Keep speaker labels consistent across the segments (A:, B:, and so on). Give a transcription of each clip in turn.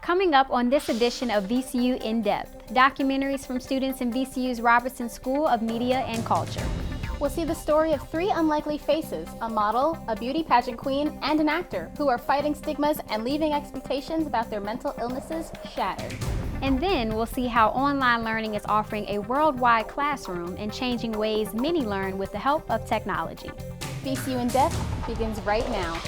A: Coming up on this edition of VCU In Depth, documentaries from students in VCU's Robertson School of Media and Culture.
B: We'll see the story of three unlikely faces, a model, a beauty pageant queen, and an actor who are fighting stigmas and leaving expectations about their mental illnesses shattered.
A: And then we'll see how online learning is offering a worldwide classroom and changing ways many learn with the help of technology.
B: VCU In Depth begins right now.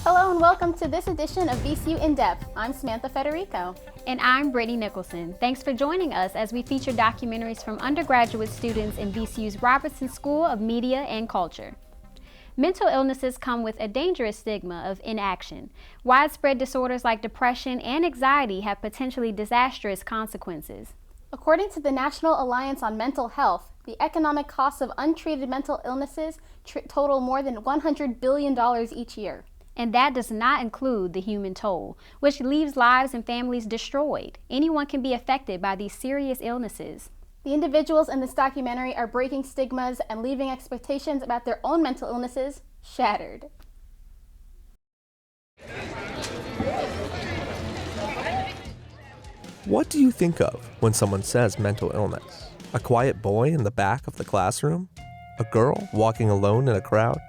B: Hello and welcome to this edition of VCU In Depth. I'm Samantha Federico.
A: And I'm Brittany Nicholson. Thanks for joining us as we feature documentaries from undergraduate students in VCU's Robertson School of Media and Culture. Mental illnesses come with a dangerous stigma of inaction. Widespread disorders like depression and anxiety have potentially disastrous consequences.
B: According to the National Alliance on Mental Health, the economic costs of untreated mental illnesses total more than $100 billion each year.
A: And that does not include the human toll, which leaves lives and families destroyed. Anyone can be affected by these serious illnesses.
B: The individuals in this documentary are breaking stigmas and leaving expectations about their own mental illnesses shattered.
C: What do you think of when someone says mental illness? A quiet boy in the back of the classroom? A girl walking alone in a crowd?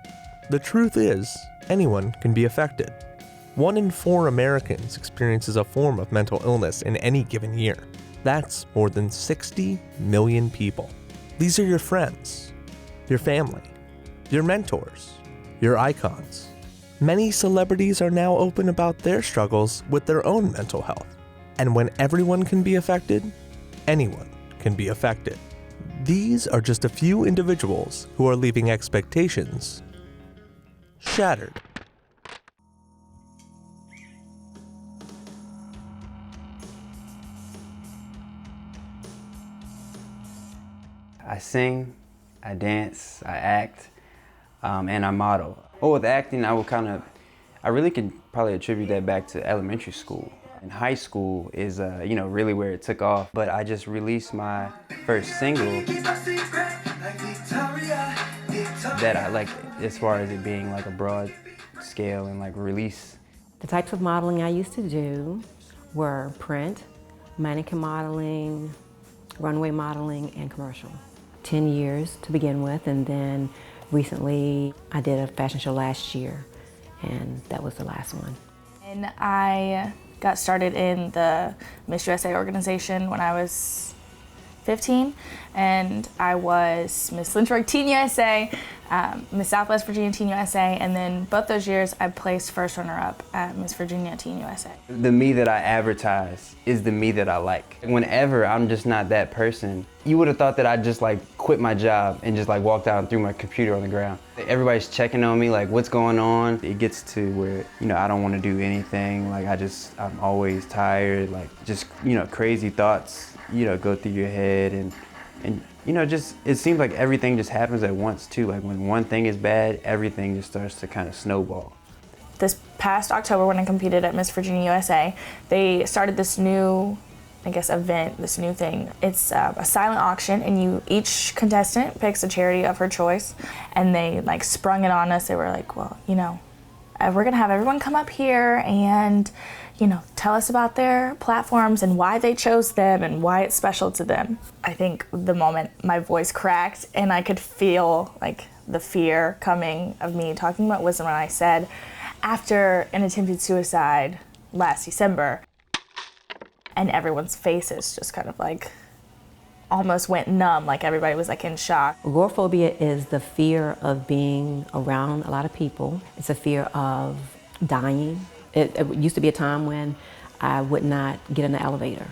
C: The truth is, anyone can be affected. 1 in 4 Americans experiences a form of mental illness in any given year. That's more than 60 million people. These are your friends, your family, your mentors, your icons. Many celebrities are now open about their struggles with their own mental health. And when everyone can be affected, anyone can be affected. These are just a few individuals who are leaving expectations shattered.
D: I sing, I dance, I act, and I model. Oh, with acting, I really could probably attribute that back to elementary school. And high school is, really where it took off. But I just released my first single that I like, as far as it being like a broad scale and like release.
E: The types of modeling I used to do were print, mannequin modeling, runway modeling, and commercial. 10 years to begin with, and then recently I did a fashion show last year, and that was the last one.
F: And I got started in the Miss USA organization when I was 15, and I was Miss Lynchburg Teen USA, Miss Southwest Virginia Teen USA, and then both those years I placed first runner-up at Miss Virginia Teen USA.
D: The me that I advertise is the me that I like. Whenever I'm just not that person, you would have thought that I just like quit my job and just like walked out and threw my computer on the ground. Everybody's checking on me, like what's going on? It gets to where, I don't want to do anything. Like I'm always tired, like just, crazy thoughts, go through your head and just, it seems like everything just happens at once too. Like when one thing is bad, everything just starts to kind of snowball.
F: This past October when I competed at Miss Virginia USA, they started this new, event, this new thing. It's a silent auction, and each contestant picks a charity of her choice, and they sprung it on us. They were like, well, we're gonna have everyone come up here and tell us about their platforms and why they chose them and why it's special to them. I think the moment my voice cracked and I could feel the fear coming of me talking about was when I said, after an attempted suicide last December, and everyone's faces just kind of almost went numb, everybody was in shock.
E: Agoraphobia is the fear of being around a lot of people. It's a fear of dying. It used to be a time when I would not get in the elevator.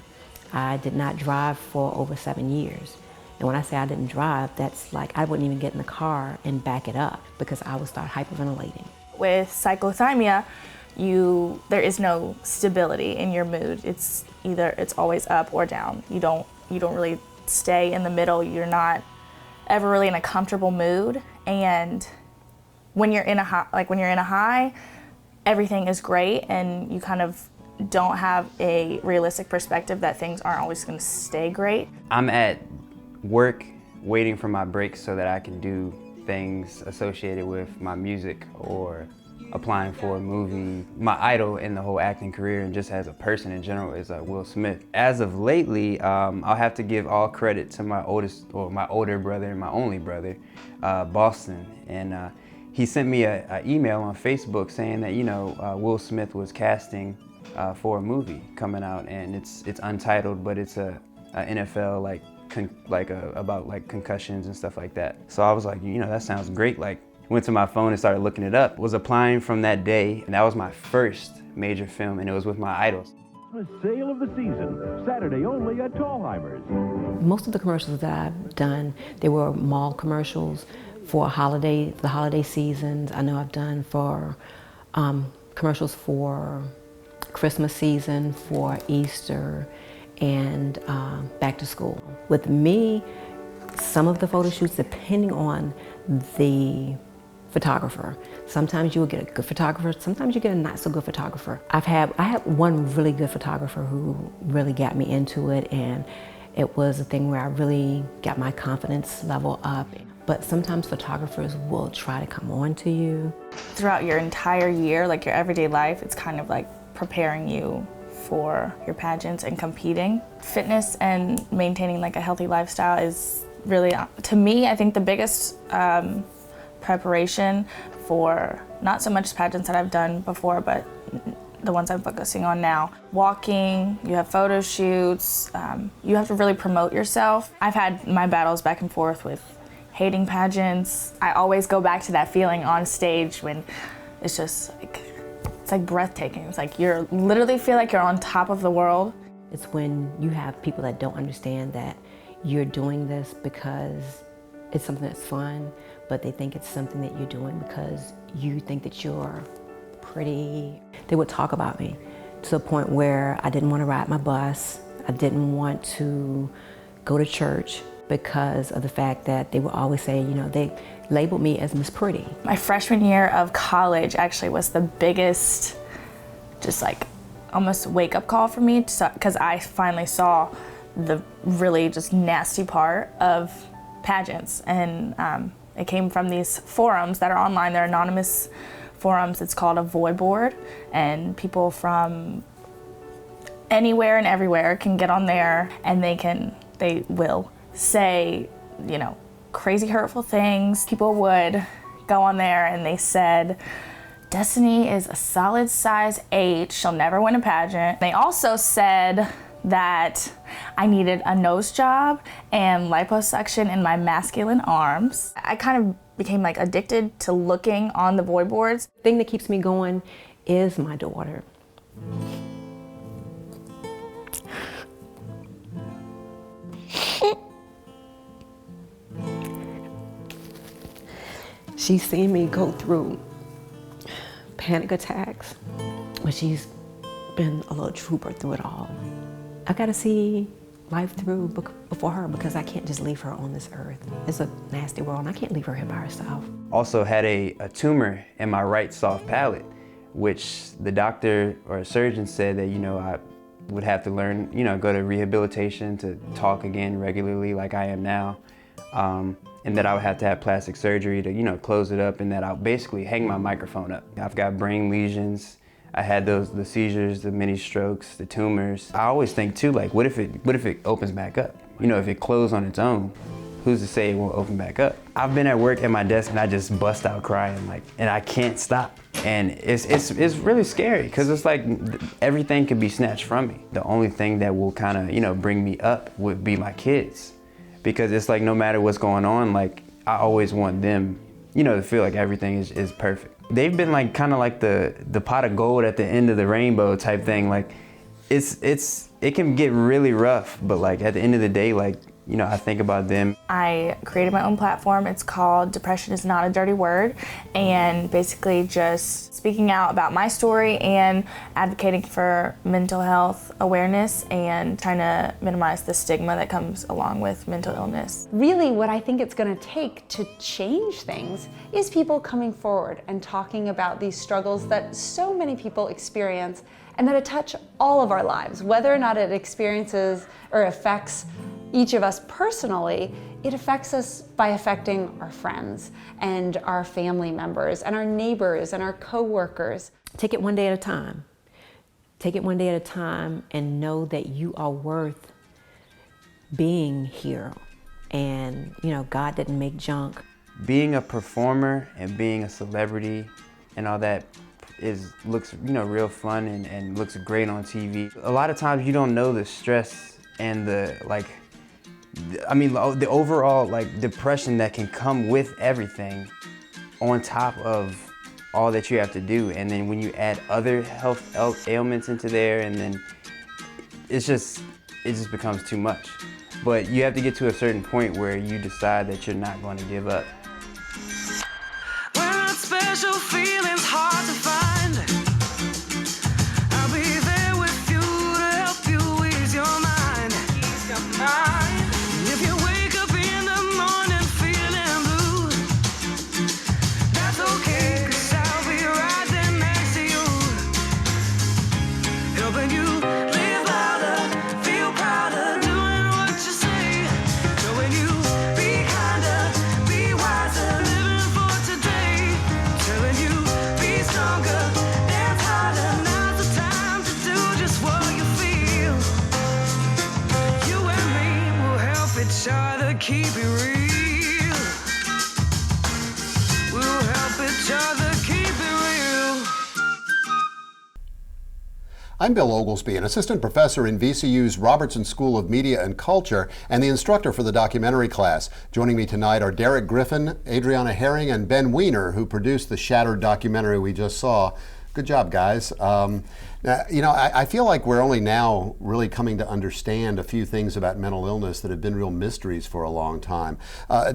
E: I did not drive for over 7 years. And when I say I didn't drive, that's I wouldn't even get in the car and back it up because I would start hyperventilating.
F: With cyclothymia, there is no stability in your mood. It's always up or down. You don't really stay in the middle. You're not ever really in a comfortable mood. And when you're in a high, everything is great and you kind of don't have a realistic perspective that things aren't always going to stay great.
D: I'm at work waiting for my breaks so that I can do things associated with my music or applying for a movie. My idol in the whole acting career and just as a person in general is Will Smith. As of lately, I'll have to give all credit to my older brother and my only brother, Boston. And he sent me an email on Facebook saying that, Will Smith was casting for a movie coming out, and it's untitled, but it's a NFL about concussions and stuff like that. So I was like, that sounds great. Went to my phone and started looking it up. Was applying from that day, and that was my first major film, and it was with my idols.
G: The sale of the season, Saturday only at Tallheimer's.
E: Most of the commercials that I've done, they were mall commercials for the holiday seasons. I know I've done for commercials for Christmas season, for Easter, and back to school. With me, some of the photo shoots, depending on the photographer. Sometimes you will get a good photographer, sometimes you get a not so good photographer. I had one really good photographer who really got me into it, and it was a thing where I really got my confidence level up. But sometimes photographers will try to come on to you.
F: Throughout your entire year, your everyday life, it's kind of like preparing you for your pageants and competing. Fitness and maintaining a healthy lifestyle is really, to me, I think the biggest preparation for not so much pageants that I've done before, but the ones I'm focusing on now. Walking, you have photo shoots, you have to really promote yourself. I've had my battles back and forth with hating pageants. I always go back to that feeling on stage when it's just it's breathtaking. It's you literally feel like you're on top of the world.
E: It's when you have people that don't understand that you're doing this because it's something that's fun, but they think it's something that you're doing because you think that you're pretty. They would talk about me to the point where I didn't want to ride my bus. I didn't want to go to church because of the fact that they would always say, they labeled me as Miss Pretty.
F: My freshman year of college actually was the biggest, just almost wake-up call for me, because I finally saw the really just nasty part of pageants. And it came from these forums that are online. They're anonymous forums. It's called a void board, and people from anywhere and everywhere can get on there, and they will say, crazy hurtful things. People would go on there and they said, Destiny is a solid size 8, she'll never win a pageant. They also said that I needed a nose job and liposuction in my masculine arms. I kind of became addicted to looking on the void boards.
E: The thing that keeps me going is my daughter. She's seen me go through panic attacks, but she's been a little trooper through it all. I gotta see life through before her because I can't just leave her on this earth. It's a nasty world and I can't leave her here by herself.
D: Also had a tumor in my right soft palate, which the doctor or a surgeon said that, I would have to learn, go to rehabilitation to talk again regularly like I am now. And that I would have to have plastic surgery to, close it up, and that I'll basically hang my microphone up. I've got brain lesions. I had the seizures, the mini strokes, the tumors. I always think too, what if it opens back up? If it closed on its own, who's to say it won't open back up? I've been at work at my desk and I just bust out crying, and I can't stop. And it's really scary because it's everything could be snatched from me. The only thing that will kind of, bring me up would be my kids. Because it's no matter what's going on, I always want them, to feel like everything is perfect. They've been kind of the pot of gold at the end of the rainbow type thing. It can get really rough, but at the end of the day, I think about them.
F: I created my own platform. It's called Depression is Not a Dirty Word, and basically just speaking out about my story and advocating for mental health awareness and trying to minimize the stigma that comes along with mental illness.
H: Really, what I think it's going to take to change things is people coming forward and talking about these struggles that so many people experience
I: and that it touch all of our lives. Whether or not it experiences or affects each of us personally, it affects us by affecting our friends and our family members and our neighbors and our co-workers.
E: Take it one day at a time. Take it one day at a time and know that you are worth being here. And, you know, God didn't make junk.
D: Being a performer and being a celebrity and all that looks real fun and looks great on TV. A lot of times you don't know the stress and the overall depression that can come with everything on top of all that you have to do. And then when you add other health ailments into there, and then it just becomes too much. But you have to get to a certain point where you decide that you're not going to give up.
J: When that special feeling's hard to find, I'll be there with you to help you ease your mind. If you wake up in the morning feeling blue, that's okay, 'cause I'll be right there next to you, helping you live louder, feel prouder, doing what you say, showing you be kinder, be wiser, living for today, telling you be stronger, dance harder, now's the time to do just what you feel. You and me will help each other keep it real. We'll help each other keep it real.
K: I'm Bill Oglesby, an assistant professor in VCU's Robertson School of Media and Culture and the instructor for the documentary class. Joining me tonight are Derek Griffin, Adriana Herring, and Ben Weiner, who produced the Shattered documentary we just saw. Good job, guys. Now, you know, I feel like we're only now really coming to understand a few things about mental illness that have been real mysteries for a long time.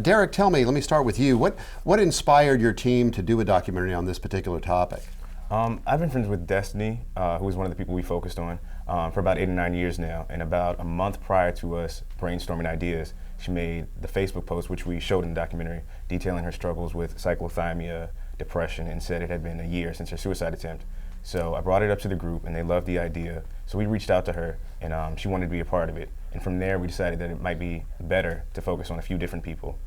K: Derek, tell me, let me start with you. What inspired your team to do a documentary on this particular topic?
L: I've been friends with Destiny, who is one of the people we focused on, for about 8 or 9 years now. And about a month prior to us brainstorming ideas, she made the Facebook post, which we showed in the documentary, detailing her struggles with cyclothymia, depression, and said it had been a year since her suicide attempt. So I brought it up to the group, and they loved the idea. So we reached out to her, and she wanted to be a part of it. And from there, we decided that it might be better to focus on a few different people.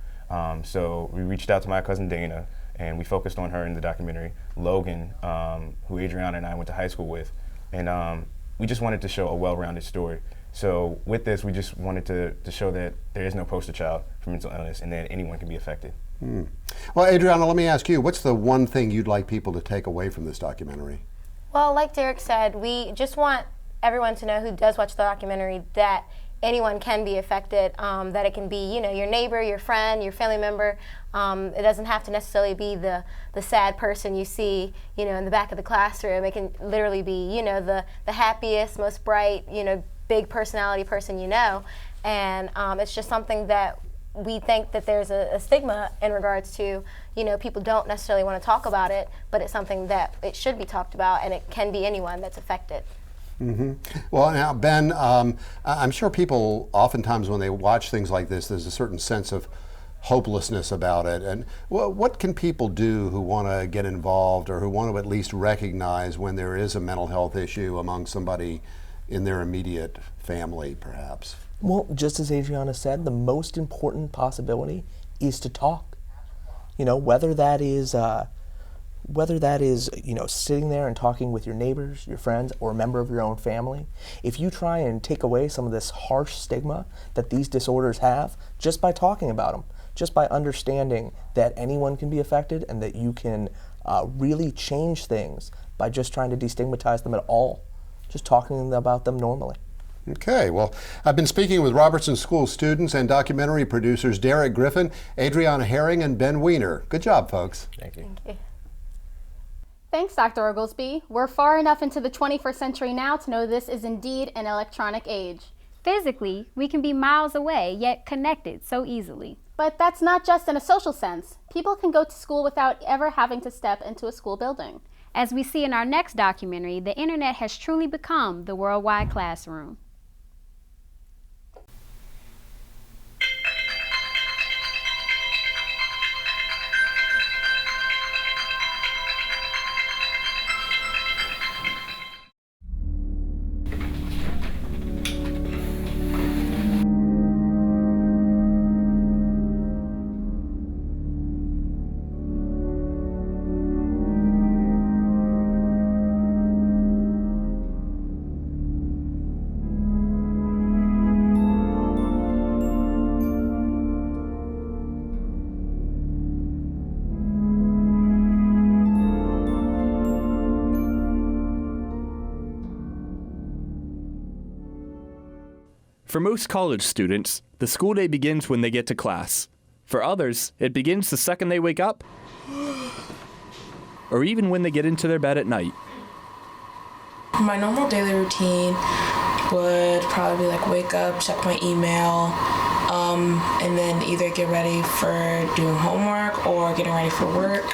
L: So we reached out to my cousin Dana, and we focused on her in the documentary. Logan, who Adriana and I went to high school with, and we just wanted to show a well-rounded story. So with this, we just wanted to show that there is no poster child for mental illness and that anyone can be affected.
K: Well, Adriana, let me ask you, what's the one thing you'd like people to take away from this documentary?
M: Well, like Derek said, we just want everyone to know who does watch the documentary that anyone can be affected, that it can be, your neighbor, your friend, your family member. It doesn't have to necessarily be the sad person you see, in the back of the classroom. It can literally be, the happiest, most bright, big personality person you know. And it's just something that we think that there's a stigma in regards to, people don't necessarily want to talk about it, but it's something that it should be talked about, and it can be anyone that's affected.
K: Well, now, Ben, I'm sure people oftentimes when they watch things like this, there's a certain sense of hopelessness about it. And what can people do who want to get involved or who want to at least recognize when there is a mental health issue among somebody in their immediate family, perhaps?
C: Well, just as Adriana said, the most important possibility is to talk. Whether that is sitting there and talking with your neighbors, your friends, or a member of your own family. If you try and take away some of this harsh stigma that these disorders have, just by talking about them, just by understanding that anyone can be affected and that you can really change things by just trying to destigmatize them at all, just talking about them normally.
K: Okay, well, I've been speaking with Robertson School students and documentary producers Derek Griffin, Adriana Herring, and Ben Weiner. Good job, folks.
L: Thank you.
M: Thank you.
B: Thanks, Dr. Oglesby. We're far enough into the 21st century now to know this is indeed an electronic age.
A: Physically, we can be miles away, yet connected so easily.
B: But that's not just in a social sense. People can go to school without ever having to step into a school building.
A: As we see in our next documentary, the internet has truly become the worldwide classroom.
N: For most college students, the school day begins when they get to class. For others, it begins the second they wake up, or even when they get into their bed at night.
O: My normal daily routine would probably be like wake up, check my email, and then either get ready for doing homework or getting ready for work.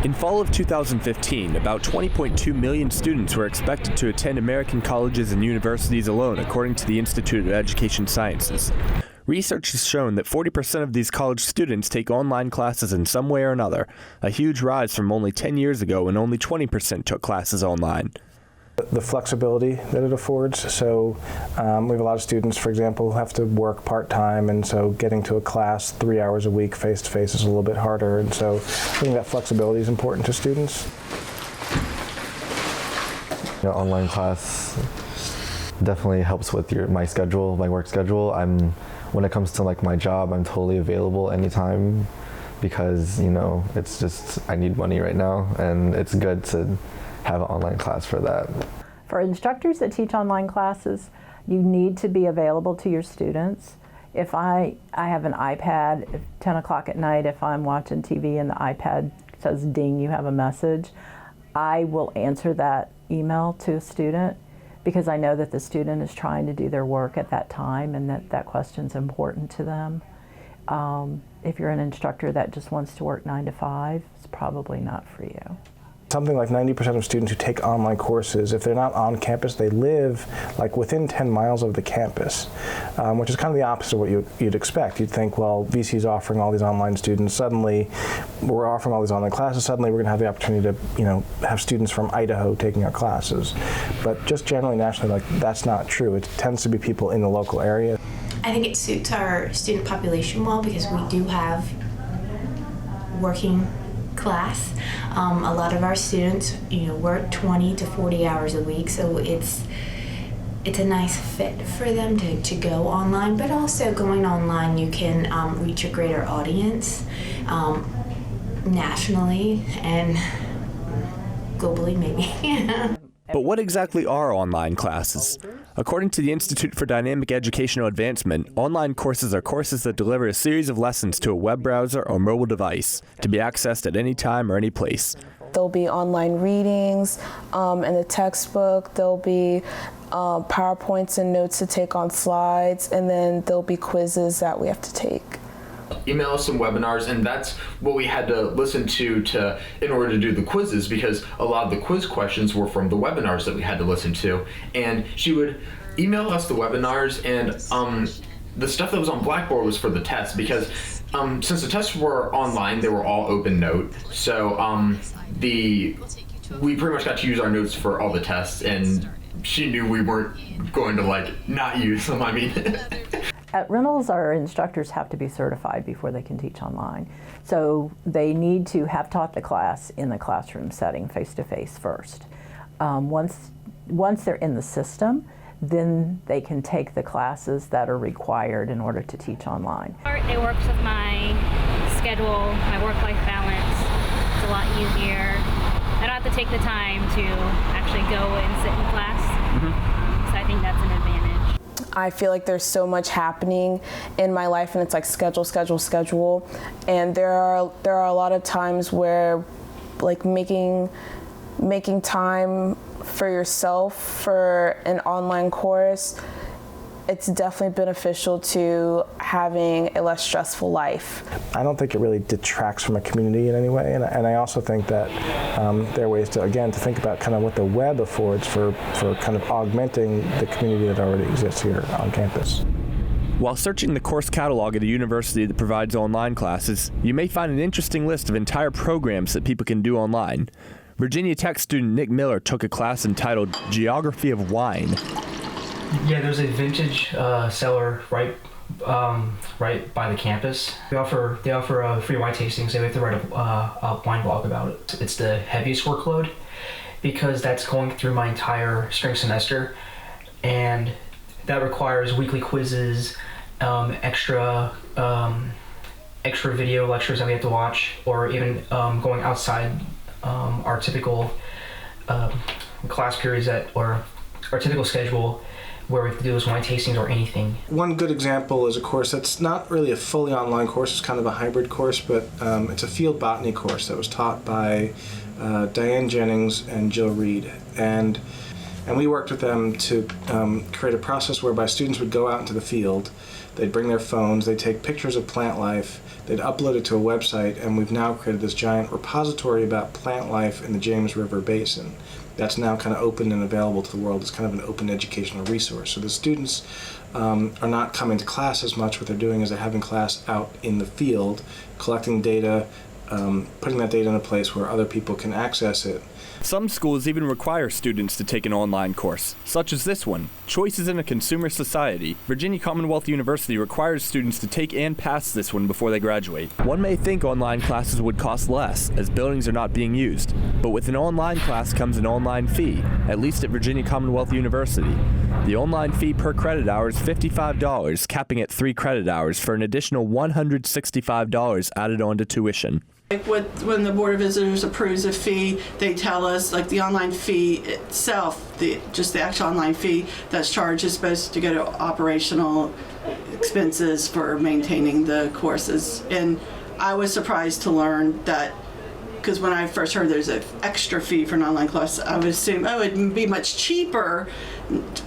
N: In fall of 2015, about 20.2 million students were expected to attend American colleges and universities alone, according to the Institute of Education Sciences. Research has shown that 40% of these college students take online classes in some way or another, a huge rise from only 10 years ago when only 20% took classes online.
P: The flexibility that it affords. So we have a lot of students, for example, who have to work part-time, and so getting to a class 3 hours a week face-to-face is a little bit harder, and so I think that flexibility is important to students.
Q: Online class definitely helps with my schedule, my work schedule. When it comes to like my job, I'm totally available anytime because it's just I need money right now, and it's good to have an online class for that.
R: For instructors that teach online classes, you need to be available to your students. If I have an iPad at 10 o'clock at night, if I'm watching TV and the iPad says ding, you have a message, I will answer that email to a student because I know that the student is trying to do their work at that time and that question's important to them. If you're an instructor that just wants to work 9 to 5, it's probably not for you.
P: Something like 90% of students who take online courses, if they're not on campus, they live like within 10 miles of the campus, which is kind of the opposite of what you'd expect. You'd think, well, VC is offering all these online students. Suddenly, we're offering all these online classes. Suddenly, we're going to have the opportunity to, have students from Idaho taking our classes. But just generally, nationally, that's not true. It tends to be people in the local area.
S: I think it suits our student population well because we do have working class. A lot of our students, work 20 to 40 hours a week, so it's a nice fit for them to go online, but also going online you can reach a greater audience nationally and globally maybe.
N: But what exactly are online classes? According to the Institute for Dynamic Educational Advancement, online courses are courses that deliver a series of lessons to a web browser or mobile device to be accessed at any time or any place.
O: There'll be online readings in the textbook, there'll be PowerPoints and notes to take on slides, and then there'll be quizzes that we have to take.
T: Email us some webinars, and that's what we had to listen to in order to do the quizzes, because a lot of the quiz questions were from the webinars that we had to listen to. And she would email us the webinars, and the stuff that was on Blackboard was for the tests, because since the tests were online, they were all open note. So we pretty much got to use our notes for all the tests, and she knew we weren't going to not use them.
R: At Reynolds, our instructors have to be certified before they can teach online. So they need to have taught the class in the classroom setting face-to-face first. Once they're in the system, then they can take the classes that are required in order to teach online.
U: It works with my schedule, my work-life balance. It's a lot easier. I don't have to take the time to actually go and sit in class. So I think that's an advantage.
O: I feel like there's so much happening in my life, and it's like schedule. And there are a lot of times where making time for yourself for an online course, it's definitely beneficial to having a less stressful life.
P: I don't think it really detracts from a community in any way, and I also think that there are ways to think about kind of what the web affords for kind of augmenting the community that already exists here on campus.
N: While searching the course catalog at a university that provides online classes, you may find an interesting list of entire programs that people can do online. Virginia Tech student Nick Miller took a class entitled Geography of Wine.
V: Yeah, there's a vintage cellar right by the campus. They offer free wine tastings. They have to write a wine blog about it. It's the heaviest workload because that's going through my entire spring semester, and that requires weekly quizzes, extra extra video lectures that we have to watch, or even going outside our typical class periods or our typical schedule, where we have to do those wine tastings or anything.
P: One good example is a course that's not really a fully online course, it's kind of a hybrid course, but it's a field botany course that was taught by Diane Jennings and Jill Reed. And we worked with them to create a process whereby students would go out into the field, they'd bring their phones, they'd take pictures of plant life, they'd upload it to a website, and we've now created this giant repository about plant life in the James River Basin. That's now kind of open and available to the world. It's kind of an open educational resource. So the students are not coming to class as much. What they're doing is they're having class out in the field, collecting data, putting that data in a place where other people can access it.
N: Some schools even require students to take an online course, such as this one, Choices in a Consumer Society. Virginia Commonwealth University requires students to take and pass this one before they graduate. One may think online classes would cost less, as buildings are not being used, but with an online class comes an online fee, at least at Virginia Commonwealth University. The online fee per credit hour is $55, capping at 3 credit hours for an additional $165 added on to tuition.
F: Like when the Board of Visitors approves a fee, they tell us, like, the online fee itself, just the actual online fee that's charged is supposed to go to operational expenses for maintaining the courses. And I was surprised to learn that, because when I first heard there's an extra fee for an online class, I would assume, oh, it'd be much cheaper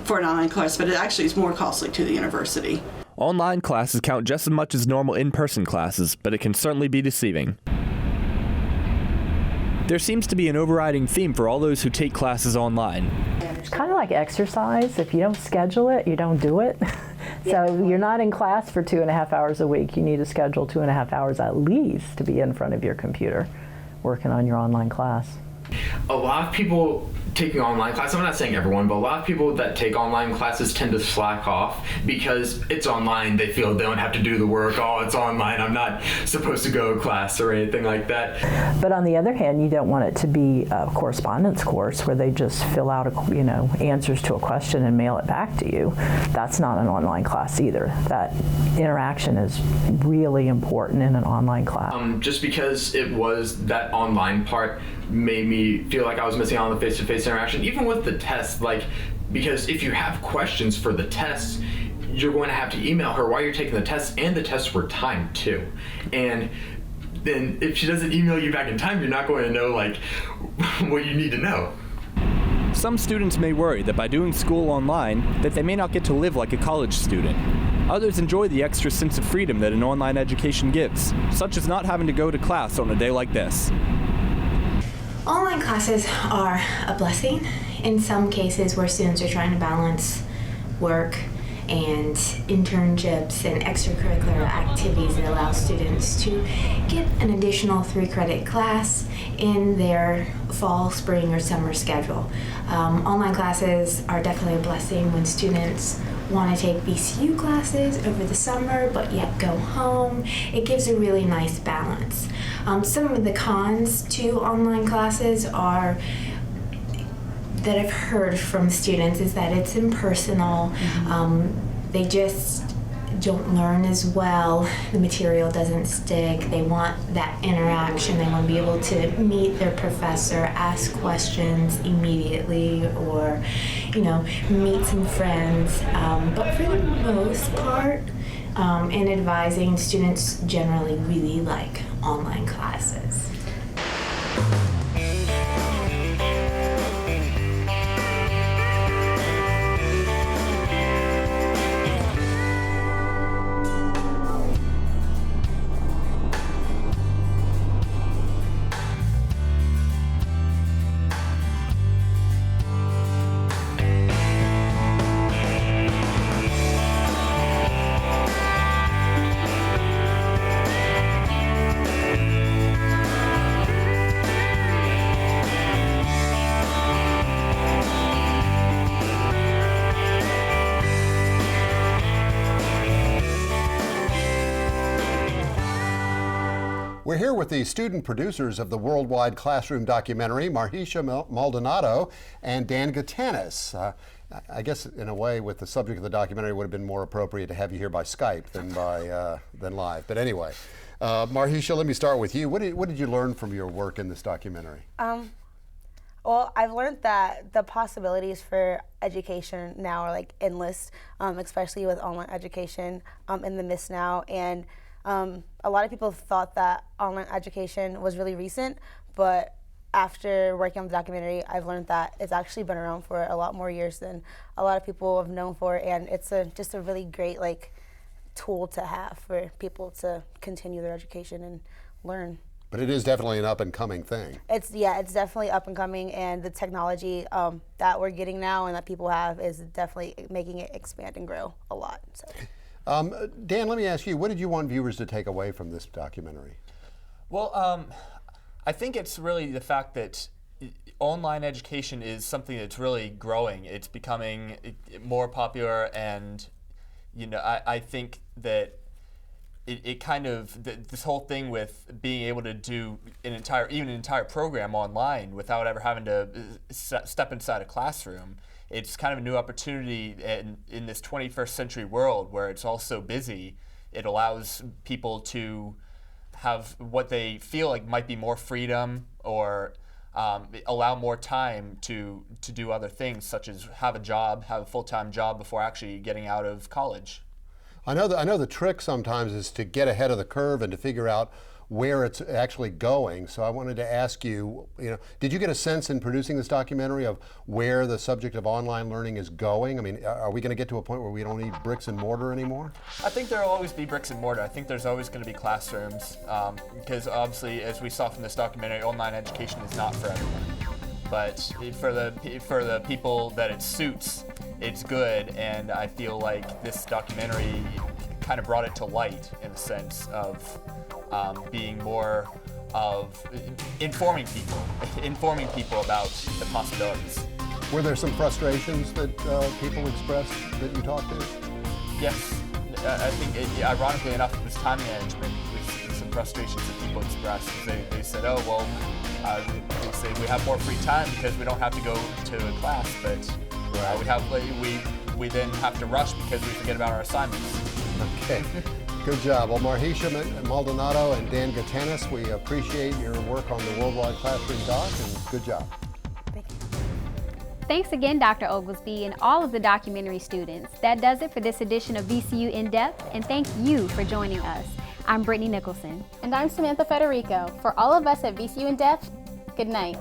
F: for an online class, but it actually is more costly to the university.
N: Online classes count just as much as normal in-person classes, but it can certainly be deceiving. There seems to be an overriding theme for all those who take classes online.
R: It's kind of like exercise. If you don't schedule it, you don't do it. So you're not in class for 2.5 hours a week. You need to schedule 2.5 hours at least to be in front of your computer working on your online class.
T: A lot of people taking online classes, I'm not saying everyone, but a lot of people that take online classes tend to slack off because it's online. They feel they don't have to do the work. Oh, it's online. I'm not supposed to go to class or anything like that.
R: But on the other hand, you don't want it to be a correspondence course where they just fill out, answers to a question and mail it back to you. That's not an online class either. That interaction is really important in an online class.
T: Just because it was that online part made me feel like I was missing out on the face-to-face interaction, even with the test, because if you have questions for the tests, you're going to have to email her while you're taking the test, and the tests were timed too. And then if she doesn't email you back in time, you're not going to know what you need to know.
N: Some students may worry that by doing school online, that they may not get to live like a college student. Others enjoy the extra sense of freedom that an online education gives, such as not having to go to class on a day like this.
S: Online classes are a blessing in some cases where students are trying to balance work and internships and extracurricular activities that allow students to get an additional 3-credit class in their fall, spring, or summer schedule. Online classes are definitely a blessing when students want to take VCU classes over the summer but yet go home. It gives a really nice balance. Some of the cons to online classes are that I've heard from students is that it's impersonal. They just don't learn as well. The material doesn't stick. They want that interaction. They want to be able to meet their professor, ask questions immediately, or meet some friends. But for the most part, in advising, students generally really like online classes.
K: We're here with the student producers of the worldwide classroom documentary, Marhisha Maldonado and Dan Gatanis. I guess in a way, with the subject of the documentary, it would have been more appropriate to have you here by Skype than live. But anyway, Marhisha, let me start with you. What did you learn from your work in this documentary?
G: Well, I've learned that the possibilities for education now are like endless, especially with online education in the midst now. And a lot of people thought that online education was really recent, but after working on the documentary, I've learned that it's actually been around for a lot more years than a lot of people have known for, and it's just a really great tool to have for people to continue their education and learn.
K: But it is definitely an up-and-coming thing.
G: It's definitely up and coming, and the technology that we're getting now and that people have is definitely making it expand and grow a lot. So.
K: Dan, let me ask you, what did you want viewers to take away from this documentary?
N: Well, I think it's really the fact that online education is something that's really growing. It's becoming more popular, and I think that it kind of this whole thing with being able to do an entire program online without ever having to step inside a classroom. It's kind of a new opportunity in this 21st century world where it's all so busy. It allows people to have what they feel like might be more freedom, or allow more time to do other things, such as have a full-time job before actually getting out of college.
K: I know the trick sometimes is to get ahead of the curve and to figure out where it's actually going. So I wanted to ask you, did you get a sense in producing this documentary of where the subject of online learning is going? I mean, are we going to get to a point where we don't need bricks and mortar anymore?
N: I think there will always be bricks and mortar. I think there's always going to be classrooms, because obviously, as we saw from this documentary, online education is not for everyone. But for the people that it suits, it's good, and I feel like this documentary kind of brought it to light in a sense of being more of informing people about the possibilities.
K: Were there some frustrations that people expressed that you talked to?
N: Yes, I think ironically enough, it was time management. It was some frustrations that people expressed. They said, oh, well, they say we have more free time because we don't have to go to a class, but we then have to rush because we forget about our assignments.
K: Okay, good job. Well, Marhisha Maldonado and Dan Gatanis, we appreciate your work on the Worldwide Classroom Doc, and good job.
A: Thanks again, Dr. Oglesby, and all of the documentary students. That does it for this edition of VCU In Depth, and thank you for joining us. I'm Brittany Nicholson.
B: And I'm Samantha Federico. For all of us at VCU In Depth, good night.